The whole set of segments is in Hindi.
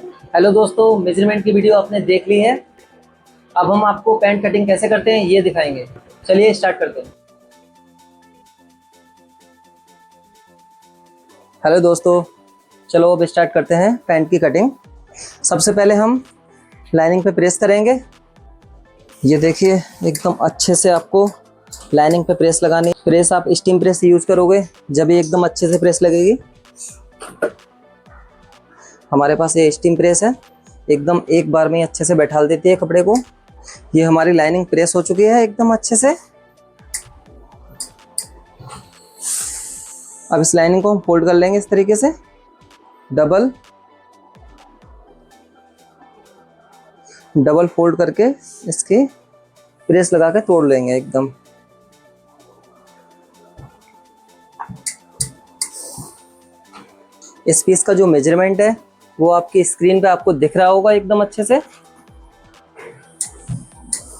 हेलो दोस्तों, मेजरमेंट की वीडियो आपने देख ली है। अब हम आपको पैंट कटिंग कैसे करते हैं ये दिखाएंगे। चलिए स्टार्ट करते हैं। हेलो दोस्तों, चलो अब स्टार्ट करते हैं पैंट की कटिंग। सबसे पहले हम लाइनिंग पे प्रेस करेंगे। ये देखिए एकदम अच्छे से आपको लाइनिंग पे प्रेस लगानी। प्रेस आप स्टीम प्रेस यूज़ करोगे जब ये एकदम अच्छे से प्रेस लगेगी। हमारे पास ये स्टीम प्रेस है, एकदम एक बार में अच्छे से बैठा देती है कपड़े को। ये हमारी लाइनिंग प्रेस हो चुकी है एकदम अच्छे से। अब इस लाइनिंग को हम फोल्ड कर लेंगे इस तरीके से, डबल फोल्ड करके इसकी प्रेस लगा के तोड़ लेंगे एकदम। इस पीस का जो मेजरमेंट है वो आपकी स्क्रीन पे आपको दिख रहा होगा एकदम अच्छे से।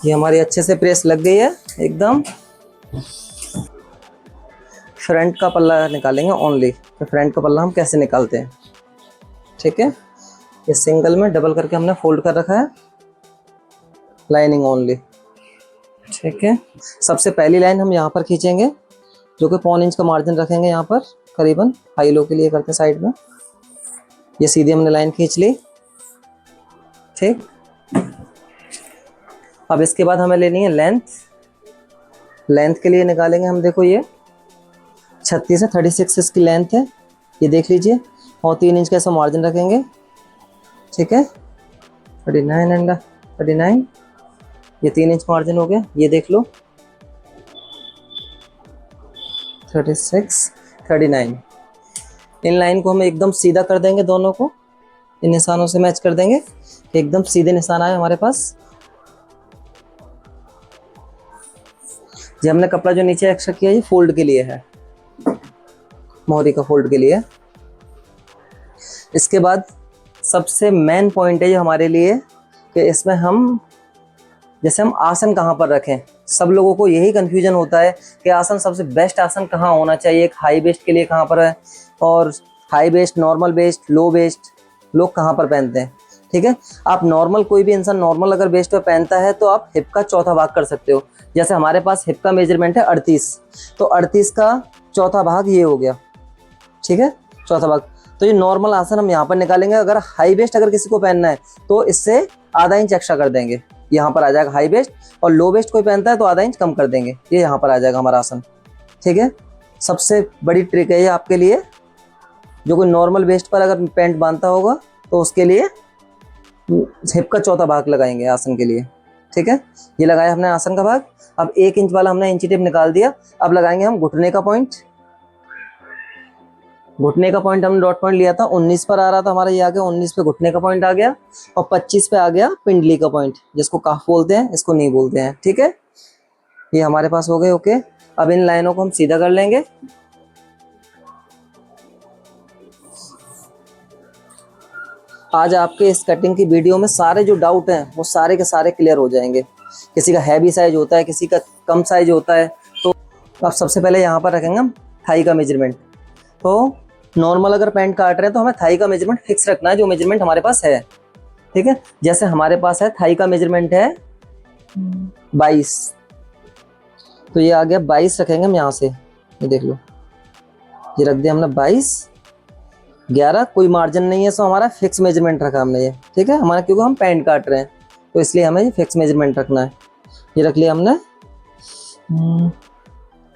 ये हमारी अच्छे से प्रेस लग गई है एकदम। फ्रंट का पल्ला निकालेंगे ओनली। तो फ्रंट का पल्ला हम कैसे निकालते हैं, ठीक है। ये सिंगल में डबल करके हमने फोल्ड कर रखा है, लाइनिंग ओनली, ठीक है। सबसे पहली लाइन हम यहाँ पर खींचेंगे, जो कि 1.25 इंच का मार्जिन रखेंगे यहाँ पर, करीबन हाई लो के लिए करते हैं साइड में। ये सीधी हमने लाइन खींच ली, ठीक। अब इसके बाद हमें लेनी है लेंथ। लेंथ के लिए निकालेंगे हम, देखो ये 36 से 36 इसकी लेंथ है, ये देख लीजिए। और 3 इंच का ऐसा मार्जिन रखेंगे, ठीक है। 39 एंड 39, ये 3 इंच मार्जिन हो गया, ये देख लो। 36, 39। इन लाइन को हम एकदम सीधा कर देंगे, दोनों को इन निशानों से मैच कर देंगे, एकदम सीधे निशान आए हमारे पास। ये हमने कपड़ा जो नीचे एक्स्ट्रा किया ये फोल्ड के लिए है, मोहरी का फोल्ड के लिए। इसके बाद सबसे मेन पॉइंट है ये हमारे लिए कि इसमें हम जैसे हम आसन कहाँ पर रखें। सब लोगों को यही कन्फ्यूजन होता है कि आसन सबसे बेस्ट आसन कहाँ होना चाहिए, एक हाई वेस्ट के लिए कहाँ पर है, और high waist, normal waste, low waist लोग कहाँ पर पहनते हैं, ठीक है। आप नॉर्मल, कोई भी इंसान नॉर्मल अगर वेस्ट पे पहनता है तो आप हिप का चौथा भाग कर सकते हो। जैसे हमारे पास हिप का मेजरमेंट है 38, तो 38 का चौथा भाग ये हो गया, ठीक है, चौथा भाग। तो ये नॉर्मल आसन हम यहाँ पर निकालेंगे। अगर हाई वेस्ट अगर किसी को पहनना है तो इससे आधा इंच एक्स्ट्रा कर देंगे, यहाँ पर आ जाएगा हाई वेस्ट। और लो वेस्ट कोई पहनता है तो आधा इंच कम कर देंगे, ये यहाँ पर आ जाएगा हमारा आसन, ठीक है। सबसे बड़ी ट्रिक है ये आपके लिए, जो कोई नॉर्मल वेस्ट पर अगर पैंट बांधता होगा तो उसके लिए हिप का चौथा भाग लगाएंगे आसन के लिए, ठीक है। ये लगाया हमने आसन का भाग। अब 1 इंच वाला हमने इंची टेप निकाल दिया। अब लगाएंगे हम घुटने का पॉइंट। घुटने का पॉइंट हमने डॉट पॉइंट लिया था, 19 पर आ रहा था हमारा, ये आ गया 19 पे घुटने का पॉइंट आ गया। और 25 पे आ गया पिंडली का पॉइंट, जिसको काफ बोलते हैं, इसको नहीं बोलते हैं, ठीक है। ये हमारे पास हो गए, ओके। अब इन लाइनों को हम सीधा कर लेंगे। आज आपके इस कटिंग की वीडियो में सारे जो डाउट हैं वो सारे के सारे क्लियर हो जाएंगे। किसी का हैवी साइज होता है, किसी का कम साइज होता है। तो अब सबसे पहले यहाँ पर रखेंगे हम थाई का मेजरमेंट। तो नॉर्मल अगर पैंट काट रहे हैं तो हमें थाई का मेजरमेंट फिक्स रखना है, जो मेजरमेंट हमारे पास है, ठीक है। जैसे हमारे पास है थाई का मेजरमेंट है 22, तो ये आ गया 22 रखेंगे हम यहाँ से। ये देख लो, ये रख दिया हमने 22, 11, कोई मार्जिन नहीं है, सो हमारा फिक्स मेजरमेंट रखा हमने ये, ठीक है। हमारा क्योंकि हम पैंट काट रहे हैं तो इसलिए हमें ये फिक्स मेजरमेंट रखना है। ये रख लिया हमने।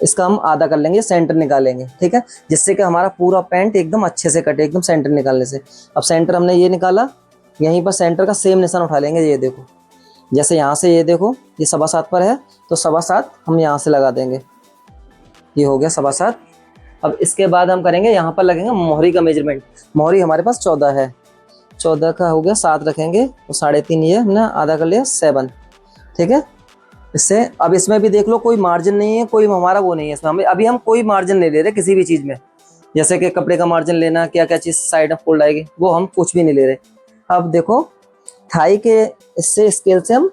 इसका हम आधा कर लेंगे, सेंटर निकालेंगे, ठीक है, जिससे कि हमारा पूरा पैंट एकदम अच्छे से कटे, एकदम सेंटर निकालने से। अब सेंटर हमने ये निकाला, यहीं पर सेंटर का सेम निशान उठा लेंगे। ये देखो, जैसे यहाँ से ये देखो ये 7.25 पर है, तो 7.25 हम यहाँ से लगा देंगे। ये हो गया 7.25। अब इसके बाद हम करेंगे, यहाँ पर लगेंगे मोहरी का मेजरमेंट। मोहरी हमारे पास 14 है, 14 का हो गया 7 रखेंगे, तो 3.5 ये हमने आधा कर लिया 7, ठीक है। इससे अब इसमें भी देख लो कोई मार्जिन नहीं है, कोई हमारा वो नहीं है इसमें। हमें अभी हम कोई मार्जिन नहीं ले रहे किसी भी चीज़ में, जैसे कि कपड़े का मार्जिन लेना, क्या क्या चीज़ साइड में फोल्ड आएगी, वो हम कुछ भी नहीं ले रहे। अब देखो थाई के इससे स्केल से हम,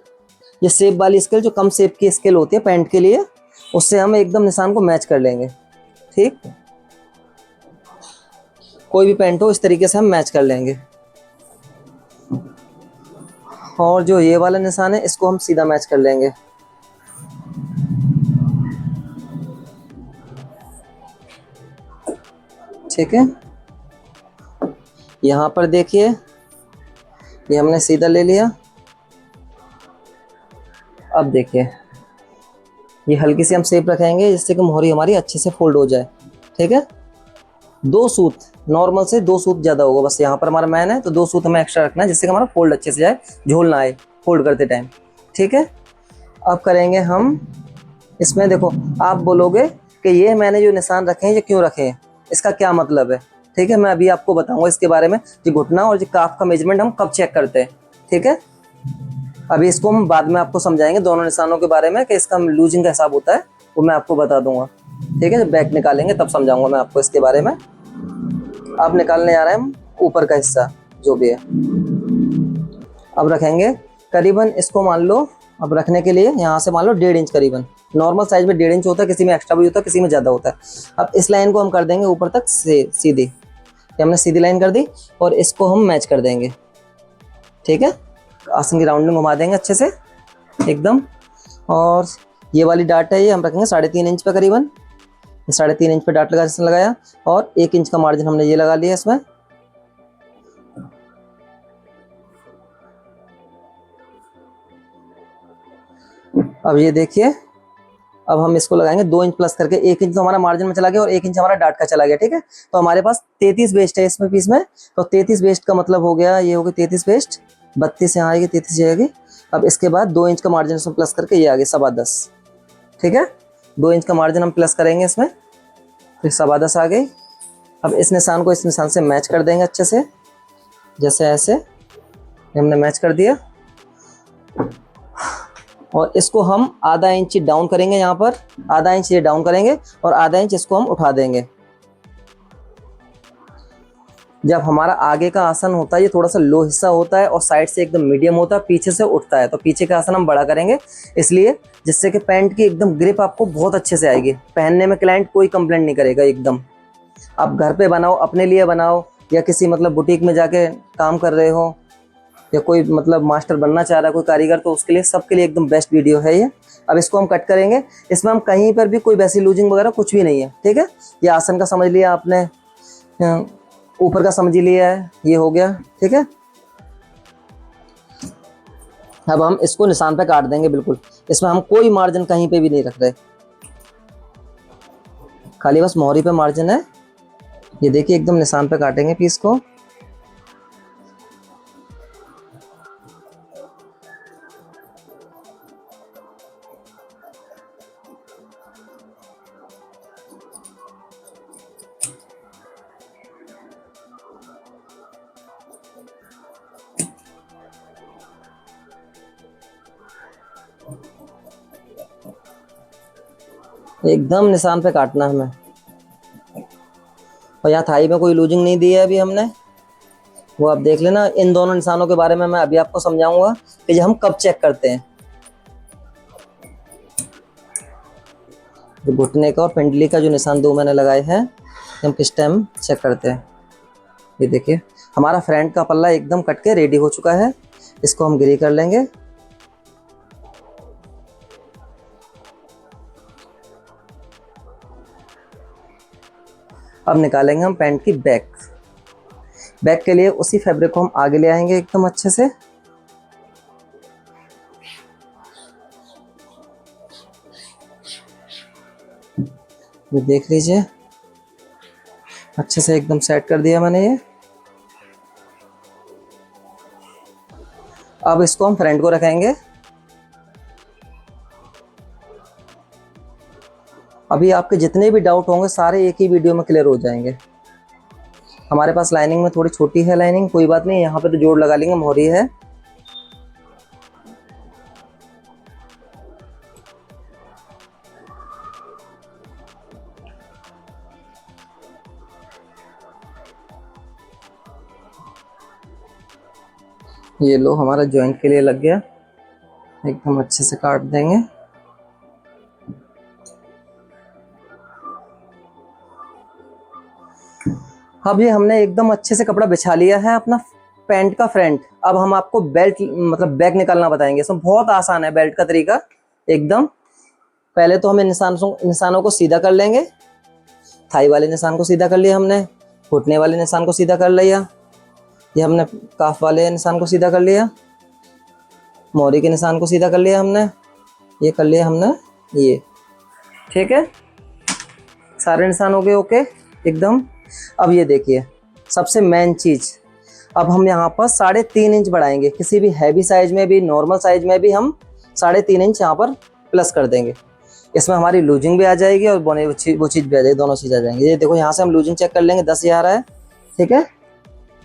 ये शेप वाली स्केल, जो कम शेप की स्केल होती है पैंट के लिए, उससे हम एकदम निशान को मैच कर लेंगे, ठीक। कोई भी पैंट हो इस तरीके से हम मैच कर लेंगे। और जो ये वाला निशान है इसको हम सीधा मैच कर लेंगे। ठीक है, यहाँ पर देखिए ये हमने सीधा ले लिया। अब देखिए ये हल्की सी हम शेप रखेंगे जिससे कि मोहरी हमारी अच्छे से फोल्ड हो जाए। ठीक है, 2 सूत, नॉर्मल से 2 सूत ज़्यादा होगा, बस यहाँ पर हमारा मैन है तो 2 सूत हमें एक्स्ट्रा रखना है जिससे कि हमारा फोल्ड अच्छे से जाए, झोल ना आए फोल्ड करते टाइम। ठीक है, अब करेंगे हम इसमें, देखो आप बोलोगे कि ये मैंने जो निशान रखे हैं ये क्यों रखे हैं, इसका क्या मतलब है। ठीक है, मैं अभी आपको बताऊंगा इसके बारे में, जो घुटना और जो काफ का मेजरमेंट हम कब चेक करते हैं। ठीक है, अभी इसको हम बाद में आपको समझाएंगे दोनों निशानों के बारे में कि इसका लूजिंग का हिसाब होता है, वो मैं आपको बता दूंगा। ठीक है, जब बैक निकालेंगे तब समझाऊंगा मैं आपको इसके बारे में। आप निकालने जा रहे हैं हम ऊपर का हिस्सा जो भी है। अब रखेंगे करीबन, इसको मान लो अब रखने के लिए यहाँ से मान लो 1.5 इंच करीबन, नॉर्मल साइज में 1.5 इंच होता है, किसी में एक्स्ट्रा भी होता है, किसी में ज़्यादा होता है। अब इस लाइन को हम कर देंगे ऊपर तक से सीधी, ये हमने सीधी लाइन कर दी और इसको हम मैच कर देंगे। ठीक है, आसन की राउंडिंग घुमा देंगे अच्छे से एकदम। और ये वाली डाट है ये हम रखेंगे 3.5 इंच पे करीबन, 3.5 इंच पे डाट लगा जिसने लगाया, और 1 इंच का मार्जिन हमने ये लगा लिया इसमें। अब ये देखिए, अब हम इसको लगाएंगे 2 इंच प्लस करके, 1 इंच तो हमारा मार्जिन में चला गया और 1 इंच हमारा डाट का चला गया। ठीक है, तो हमारे पास 33 वेस्ट है इसमें पीस में, तो 33 वेस्ट का मतलब हो गया, ये होगी 33 वेस्ट, 32 यहाँ आएगी, 33 जाएगी। अब इसके बाद 2 इंच का मार्जिन इसमें प्लस करके ये आ गया 10.25। ठीक है, 2 इंच का मार्जिन हम प्लस करेंगे इसमें, फिर 10.25 आ गई। अब इस निशान को इस निशान से मैच कर देंगे अच्छे से, जैसे ऐसे हमने मैच कर दिया। और इसको हम आधा इंच डाउन करेंगे, यहाँ पर आधा इंच ये डाउन करेंगे और आधा इंच इसको हम उठा देंगे। जब हमारा आगे का आसन होता है ये थोड़ा सा लो हिस्सा होता है और साइड से एकदम मीडियम होता है, पीछे से उठता है, तो पीछे का आसन हम बड़ा करेंगे इसलिए, जिससे कि पैंट की एकदम ग्रिप आपको बहुत अच्छे से आएगी, पहनने में क्लाइंट कोई कंप्लेंट नहीं करेगा एकदम। आप घर पे बनाओ, अपने लिए बनाओ, या किसी मतलब बुटीक में जाके काम कर रहे हो, या कोई मतलब मास्टर बनना चाह रहा है कोई कारीगर, तो उसके लिए सबके लिए एकदम बेस्ट वीडियो है ये। अब इसको हम कट करेंगे, इसमें हम कहीं पर भी कोई वैसी लूजिंग वगैरह कुछ भी नहीं है। ठीक है, ये आसन का समझ लिया आपने, ऊपर का समझ लिया है, ये हो गया। ठीक है, अब हम इसको निशान पे काट देंगे बिल्कुल, इसमें हम कोई मार्जिन कहीं पे भी नहीं रख रहे, खाली बस मोहरी पे मार्जिन है। ये देखिए एकदम निशान पे काटेंगे पीस को। एकदम निशान पे काटना है हमें, और यहाँ थाई में कोई लूजिंग नहीं दी है अभी हमने, वो आप देख लेना। इन दोनों निशानों के बारे में मैं अभी आपको समझाऊंगा कि हम कब चेक करते हैं। जो घुटने का और पिंडली का जो निशान 2 मैंने लगाए हैं, हम किस टाइम चेक करते हैं। ये देखिए हमारा फ्रंट का पल्ला एकदम कट के रेडी हो चुका है, इसको हम गिरी कर लेंगे। अब निकालेंगे हम पैंट की बैक। बैक के लिए उसी फैब्रिक को हम आगे ले आएंगे एकदम अच्छे से। ये देख लीजिए अच्छे से एकदम सेट कर दिया मैंने ये। अब इसको हम फ्रंट को रखेंगे। अभी आपके जितने भी डाउट होंगे सारे एक ही वीडियो में क्लियर हो जाएंगे। हमारे पास लाइनिंग में थोड़ी छोटी है लाइनिंग, कोई बात नहीं, यहाँ पे तो जोड़ लगा लेंगे, मोहरी है। ये लो हमारा जॉइंट के लिए लग गया, एकदम अच्छे से काट देंगे। अब ये हमने एकदम अच्छे से कपड़ा बिछा लिया है अपना पैंट का फ्रंट। अब हम आपको बेल्ट मतलब बैक निकालना बताएंगे। इसमें बहुत आसान है बेल्ट का तरीका एकदम। पहले तो हमें निशानों को सीधा कर लेंगे। थाई वाले निशान को सीधा कर लिया हमने, घुटने वाले निशान को सीधा कर लिया, ये हमने काफ वाले निशान को सीधा कर लिया, मोहरी के निशान को सीधा कर लिया हमने, ये कर लिया हमने ये। ठीक है, सारे निशान हो गए ओके एकदम। अब ये देखिए सबसे मेन चीज, अब हम यहाँ पर 3.5 इंच बढ़ाएंगे। किसी भी हैवी साइज में भी नॉर्मल साइज में भी हम 3.5 इंच यहाँ पर प्लस कर देंगे। इसमें हमारी लूजिंग भी आ जाएगी और वो चीज़ भी आ जाएगी, दोनों चीज़ आ जाएंगी। ये देखो यहाँ से हम लूजिंग चेक कर लेंगे, 10 ये आ रहा है। ठीक है,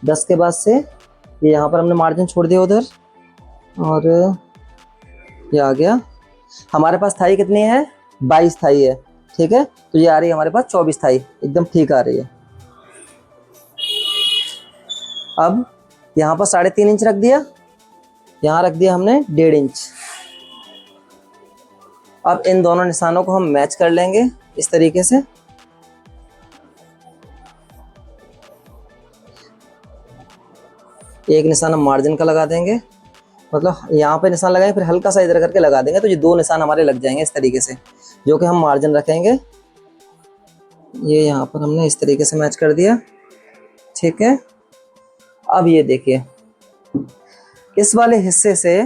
10 के बाद से ये यहाँ पर हमने मार्जिन छोड़ दिया उधर, और ये आ गया। हमारे पास थाई कितनी है, 22 थाई है। ठीक है, तो ये आ रही है हमारे पास 24 थाई, एकदम ठीक आ रही है। अब यहाँ पर 3.5 इंच रख दिया, यहाँ रख दिया हमने 1.5 इंच। अब इन दोनों निशानों को हम मैच कर लेंगे इस तरीके से। एक निशान हम मार्जिन का लगा देंगे, मतलब यहाँ पे निशान लगाएंगे, फिर हल्का सा इधर करके लगा देंगे, तो ये 2 निशान हमारे लग जाएंगे इस तरीके से, जो कि हम मार्जिन रखेंगे। ये यहाँ पर हमने इस तरीके से मैच कर दिया। ठीक है, अब ये देखिए इस वाले हिस्से से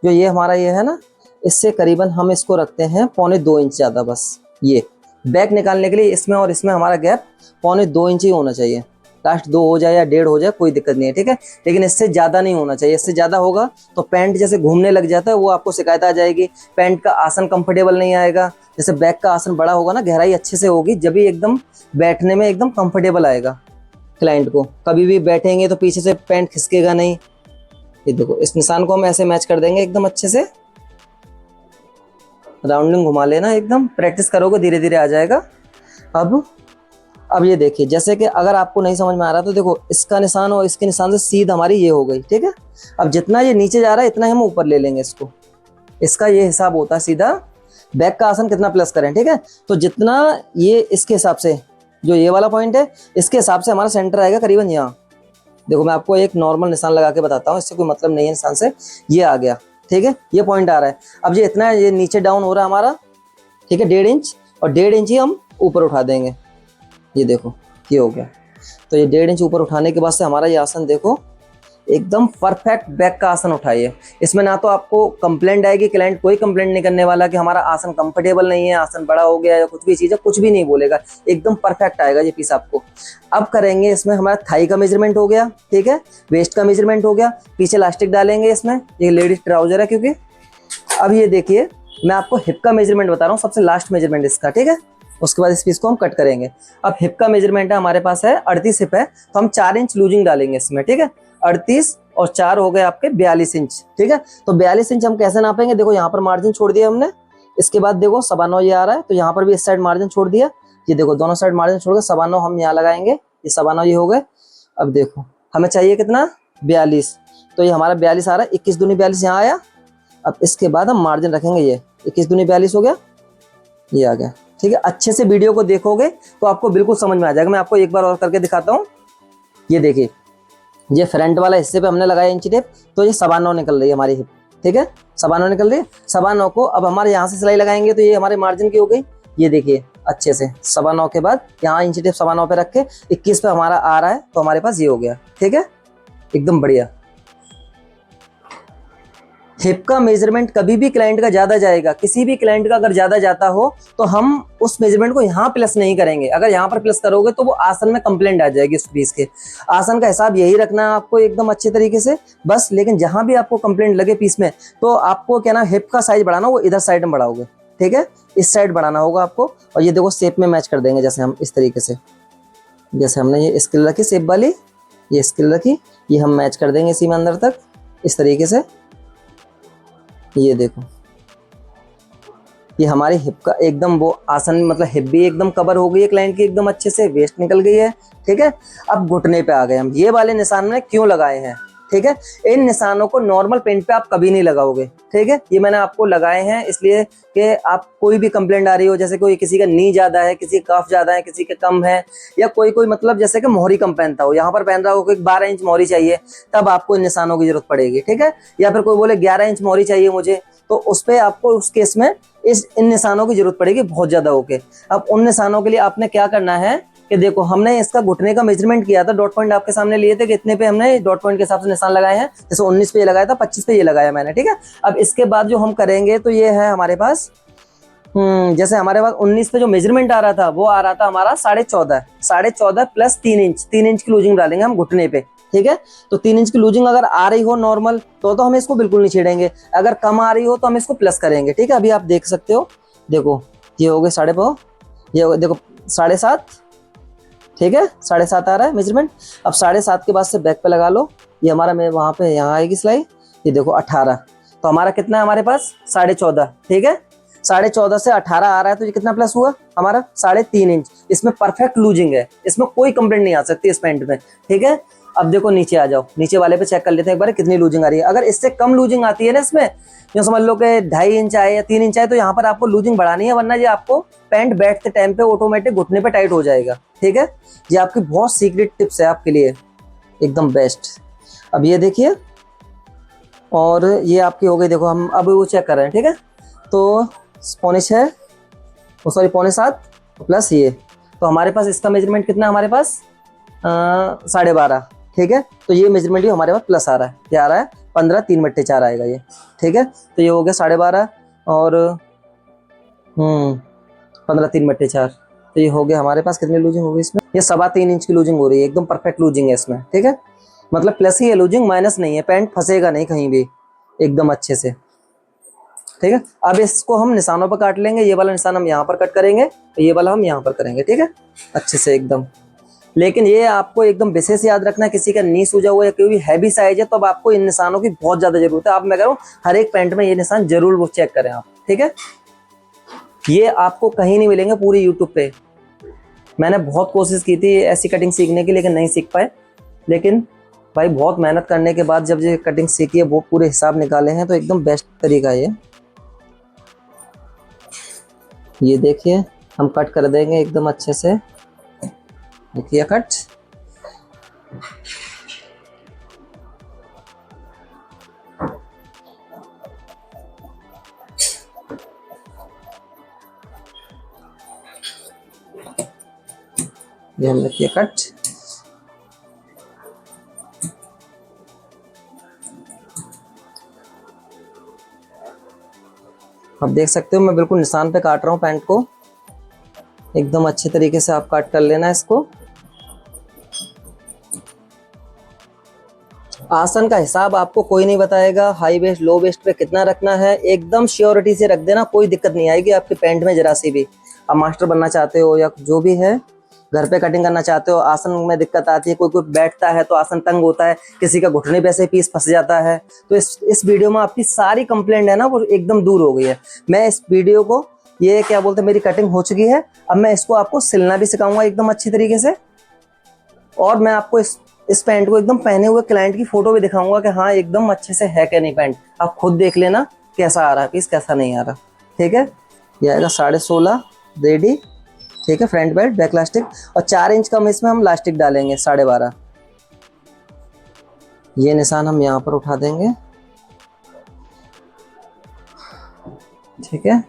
जो ये हमारा ये है ना, इससे करीबन हम इसको रखते हैं 1.25 इंच ज़्यादा। बस ये बैक निकालने के लिए इसमें और इसमें हमारा गैप 1.25 इंच ही होना चाहिए। लास्ट 2 हो जाए या 1.5 हो जाए कोई दिक्कत नहीं है। ठीक है, लेकिन इससे ज़्यादा नहीं होना चाहिए। इससे ज़्यादा होगा तो पैंट जैसे घूमने लग जाता है, वो आपको शिकायत आ जाएगी। पैंट का आसन कंफर्टेबल नहीं आएगा। जैसे बैक का आसन बड़ा होगा ना, गहराई अच्छे से होगी, जब भी एकदम बैठने में एकदम कंफर्टेबल आएगा क्लाइंट को। कभी भी बैठेंगे तो पीछे से पैंट खिसकेगा नहीं। ये देखो इस निशान को हम ऐसे मैच कर देंगे एकदम अच्छे से, राउंडिंग घुमा लेना एकदम, प्रैक्टिस करोगे धीरे धीरे आ जाएगा। अब ये देखिए, जैसे कि अगर आपको नहीं समझ में आ रहा तो देखो इसका निशान और इसके निशान से सीध हमारी ये हो गई। ठीक है, अब जितना ये नीचे जा रहा है इतना हम ऊपर ले लेंगे इसको। इसका ये हिसाब होता है सीधा, बैक का आसन कितना प्लस करें। ठीक है, तो जितना ये इसके हिसाब से, जो ये वाला पॉइंट है इसके हिसाब से हमारा सेंटर आएगा करीबन यहाँ। देखो मैं आपको एक नॉर्मल निशान लगा के बताता हूँ, इससे कोई मतलब नहीं है निशान से। ये आ गया, ठीक है, ये पॉइंट आ रहा है। अब ये इतना ये नीचे डाउन हो रहा है हमारा। ठीक है, 1.5 इंच, और 1.5 इंच ही हम ऊपर उठा देंगे। ये देखो ये हो गया। तो ये 1.5 इंच ऊपर उठाने के बाद से हमारा ये आसन देखो एकदम परफेक्ट बैक का आसन उठाइए। इसमें ना तो आपको कंप्लेंट आएगी, क्लाइंट कोई कंप्लेंट नहीं करने वाला कि हमारा आसन कंफर्टेबल नहीं है, आसन बड़ा हो गया या कुछ भी चीज़ है, कुछ भी नहीं बोलेगा। एकदम परफेक्ट आएगा ये पीस आपको। अब करेंगे इसमें हमारा थाई का मेजरमेंट हो गया। ठीक है, वेस्ट का मेजरमेंट हो गया, पीछे इलास्टिक डालेंगे इसमें, ये लेडीज ट्राउजर है क्योंकि। अब ये देखिए मैं आपको हिप का मेजरमेंट बता रहा हूँ, सबसे लास्ट मेजरमेंट इसका। ठीक है, उसके बाद इस पीस को हम कट करेंगे। अब हिप का मेजरमेंट है हमारे पास है 38 हिप है, तो हम 4 इंच लूजिंग डालेंगे इसमें। ठीक है, 38 और 4 हो गए आपके 42 इंच। ठीक है, तो 42 इंच हम कैसे नापेंगे, देखो यहाँ पर मार्जिन छोड़ दिया हमने। इसके बाद देखो 9.25 ये आ रहा है, तो यहाँ पर भी इस साइड मार्जिन छोड़ दिया। ये देखो दोनों साइड मार्जिन छोड़ के 9.25 हम यहाँ लगाएंगे। ये 9.25 ये हो गए। अब देखो हमें चाहिए कितना, 42, तो ये हमारा 42 आ रहा है। 21 दूनी 42 यहाँ आया। अब इसके बाद हम मार्जिन रखेंगे, ये 21 दूनी 42 हो गया, ये आ गया। ठीक है, अच्छे से वीडियो को देखोगे तो आपको बिल्कुल समझ में आ जाएगा। मैं आपको एक बार और करके दिखाता हूँ। ये देखिए, ये फ्रंट वाला हिस्से पे हमने लगाया इंची टेप, तो ये 9.25 निकल रही है हमारी हिप। ठीक है, 9.25 निकल रही है। 9.25 को अब हमारे यहाँ से सिलाई लगाएंगे, तो ये हमारे मार्जिन की हो गई। ये देखिए अच्छे से 9.25 के बाद यहाँ इंची टेप 9.25 पे रख के 21 पे हमारा आ रहा है, तो हमारे पास ये हो गया। ठीक है, एकदम बढ़िया। हिप का मेजरमेंट कभी भी क्लाइंट का ज्यादा जाएगा, किसी भी क्लाइंट का अगर ज्यादा जाता हो तो हम उस मेजरमेंट को यहाँ प्लस नहीं करेंगे। अगर यहाँ पर प्लस करोगे तो वो आसन में कंप्लेंट आ जाएगी उस पीस के। आसन का हिसाब यही रखना है आपको एकदम अच्छे तरीके से बस। लेकिन जहां भी आपको कंप्लेंट लगे पीस में, तो आपको क्या ना हिप का साइज बढ़ाना, वो इधर साइड में बढ़ाओगे। ठीक है, इस साइड बढ़ाना होगा आपको। और ये देखो शेप में मैच कर देंगे, जैसे हम इस तरीके से, जैसे हमने ये स्किल रखी शेप वाली, ये स्किल रखी, ये हम मैच कर देंगे इसी में अंदर तक इस तरीके से। ये देखो ये हमारी हिप का एकदम वो आसन, मतलब हिप भी एकदम कवर हो गई है क्लाइंट की एकदम अच्छे से, वेस्ट निकल गई है। ठीक है, अब घुटने पे आ गए हम। ये वाले निशान में क्यों लगाए हैं, ठीक है। इन निशानों को नॉर्मल पेंट पे आप कभी नहीं लगाओगे, ठीक है। ये मैंने आपको लगाए हैं इसलिए कि आप कोई भी कंप्लेंट आ रही हो, जैसे कोई किसी का नी ज्यादा है, किसी का कफ ज्यादा है, किसी का कम है, या कोई मतलब जैसे कि मोहरी कम पहनता हो, यहाँ पर पहन रहा हो कि 12 इंच मोहरी चाहिए, तब आपको इन निशानों की जरूरत पड़ेगी, ठीक है। या फिर कोई बोले 11 इंच मोहरी चाहिए मुझे, तो उस पर आपको उस केस में इन निशानों की जरूरत पड़ेगी बहुत ज्यादा होके। अब उन निशानों के लिए आपने क्या करना है कि देखो, हमने इसका घुटने का मेजरमेंट किया था, डॉट पॉइंट आपके सामने लिए थे कि इतने पे हमने डॉट पॉइंट के हिसाब से निशान लगाए हैं। जैसे 19 पे ये लगाया था, 25 पे ये लगाया मैंने, ठीक है। अब इसके बाद जो हम करेंगे तो ये है हमारे पास जैसे हमारे पास 19 पे जो मेजरमेंट आ रहा था वो आ रहा था हमारा 14.5 प्लस 3 इंच की लूजिंग डालेंगे हम घुटने पे, ठीक है। तो 3 इंच की लूजिंग अगर आ रही हो नॉर्मल तो हम इसको बिल्कुल नहीं छेड़ेंगे, अगर कम आ रही हो तो हम इसको प्लस करेंगे, ठीक है। अभी आप देख सकते हो, देखो ये हो गए 7.5, ये हो गए देखो 7.5, ठीक है। 7.5 आ रहा है मेजरमेंट। अब 7.5 के बाद से बैक पे लगा लो, ये हमारा में वहां पे यहाँ आएगी सिलाई, ये देखो 18, तो हमारा कितना है हमारे पास 14.5, ठीक है। 14.5 से 18 आ रहा है तो ये कितना प्लस हुआ हमारा 3.5 इंच। इसमें परफेक्ट लूजिंग है, इसमें कोई कंप्लेंट नहीं आ सकती इस पैंट में, ठीक है। अब देखो नीचे आ जाओ, नीचे वाले पे चेक कर लेते हैं एक बार कितनी लूजिंग आ रही है। अगर इससे कम लूजिंग आती है ना इसमें, जो समझ लो कि 2.5 इंच आए या 3 इंच आए, तो यहाँ पर आपको लूजिंग बढ़ानी है, वरना ये आपको पैंट बैठते टाइम पे ऑटोमेटिक घुटने पे टाइट हो जाएगा, ठीक है। ये आपकी बहुत सीक्रेट टिप्स है आपके लिए, एकदम बेस्ट। अब ये देखिए, और ये आपकी हो गई, देखो हम अब वो चेक कर रहे हैं, ठीक है। तो 6.25, सॉरी 6.25 प्लस ये, तो हमारे पास इसका मेजरमेंट कितना है हमारे पास 12.5, ठीक है। तो ये मेजरमेंट ही हमारे पास प्लस आ रहा है, क्या आ रहा है 15 3/4 आएगा ये, ठीक है। तो ये हो गया 12.5 और 15 3/4, तो ये हो गया हमारे पास कितनी लूजिंग होगी इसमें, ये 3.25 इंच की लूजिंग हो रही है, एकदम परफेक्ट लूजिंग है इसमें, ठीक है। मतलब प्लस ही है लूजिंग, माइनस नहीं है, पैंट फंसेगा नहीं कहीं भी, एकदम अच्छे से, ठीक है। अब इसको हम निशानों पर काट लेंगे, ये वाला निशान हम यहाँ पर कट करेंगे, तो ये वाला हम यहाँ पर करेंगे, ठीक है, अच्छे से एकदम। लेकिन ये आपको एकदम विशेष याद रखना, किसी का नी सूजा हुआ या कोई भी हैवी साइज है तो अब आपको इन निशानों की बहुत ज्यादा जरूरत है। आप मैं कह रहा हूँ हर एक पैंट में ये निशान जरूर वो चेक करें आप, ठीक है। ये आपको कहीं नहीं मिलेंगे पूरी यूट्यूब पे। मैंने बहुत कोशिश की थी ऐसी कटिंग सीखने की, लेकिन नहीं सीख पाए। लेकिन भाई बहुत मेहनत करने के बाद जब ये कटिंग सीखी है, वो पूरे हिसाब निकाले हैं, तो एकदम बेस्ट तरीका है ये देखिए, हम कट कर देंगे एकदम अच्छे से, देखिए कट। ये हम देखिए कट। आप देख सकते हो मैं बिल्कुल निशान पे काट रहा हूँ पैंट को, एकदम अच्छे तरीके से आप कट कर लेना इसको। आसन का हिसाब आपको कोई नहीं बताएगा, हाई वेस्ट लो वेस्ट पे कितना रखना है, एकदम श्योरिटी से रख देना, कोई दिक्कत नहीं आएगी आपके पैंट में जरा सी भी। आप मास्टर बनना चाहते हो या जो भी है, घर पे कटिंग करना चाहते हो, आसन में दिक्कत आती है, कोई कोई बैठता है तो आसन तंग होता है, किसी का घुटने पे से पीस फंस जाता है, तो इस वीडियो में आपकी सारी कंप्लेंट है ना वो एकदम दूर हो गई है। मैं इस वीडियो को, ये क्या बोलते हैं, मेरी कटिंग हो चुकी है, अब मैं इसको आपको सिलना भी सिखाऊंगा एकदम अच्छी तरीके से, और मैं आपको इस पैंट को एकदम पहने हुए क्लाइंट की फोटो भी दिखाऊंगा कि हाँ एकदम अच्छे से है क्या नहीं पैंट। आप खुद देख लेना कैसा आ रहा है पीस, कैसा नहीं आ रहा, ठीक है। ये आएगा 16.5 रेडी, ठीक है, फ्रंट बेल्ट बैक लास्टिक, और 4 इंच कम इसमें हम लास्टिक डालेंगे 12.5। ये निशान हम यहाँ पर उठा देंगे, ठीक है।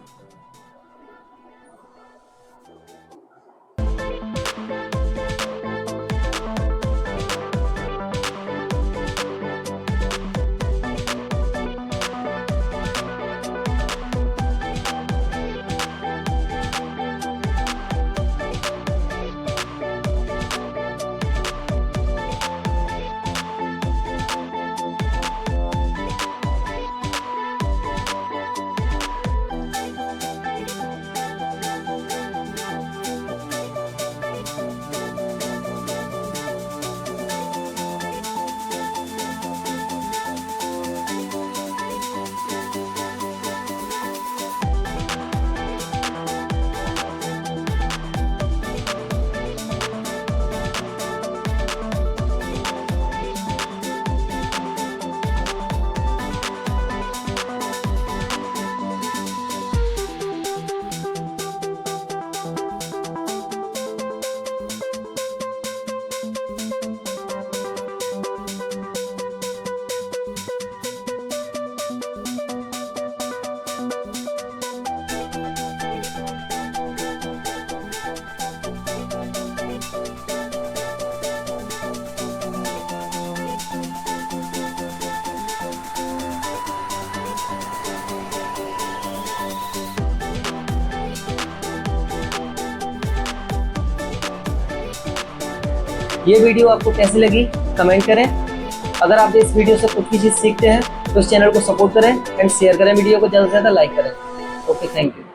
ये वीडियो आपको कैसी लगी कमेंट करें। अगर आप इस वीडियो से कुछ भी चीज़ सीखते हैं तो इस चैनल को सपोर्ट करें एंड शेयर करें, वीडियो को ज़्यादा से ज़्यादा लाइक करें। Okay, thank you.